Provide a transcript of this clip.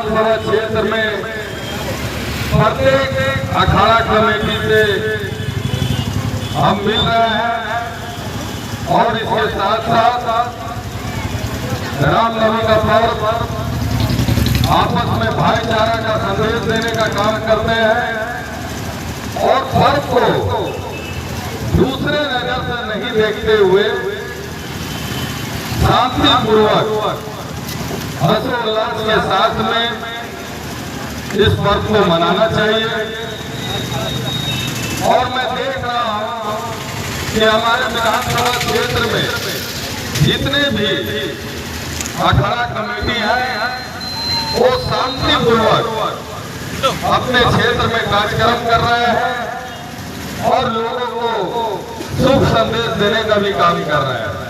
विधानसभा क्षेत्र में प्रत्येक अखाड़ा कमेटी से हम मिल रहे हैं और इसके साथ साथ रामनवमी का पर्व आपस में भाईचारा का संदेश देने का काम करते हैं और पर्व को दूसरे नजर से नहीं देखते हुए शांतिपूर्वक हर्षोल्लास के साथ में इस पर्व को मनाना चाहिए। और मैं देख रहा हूं कि हमारे विधानसभा क्षेत्र में जितने भी अखाड़ा कमेटी है वो शांतिपूर्वक अपने क्षेत्र में कार्यक्रम कर रहे हैं और लोगों को शुभ संदेश देने का भी काम कर रहे हैं।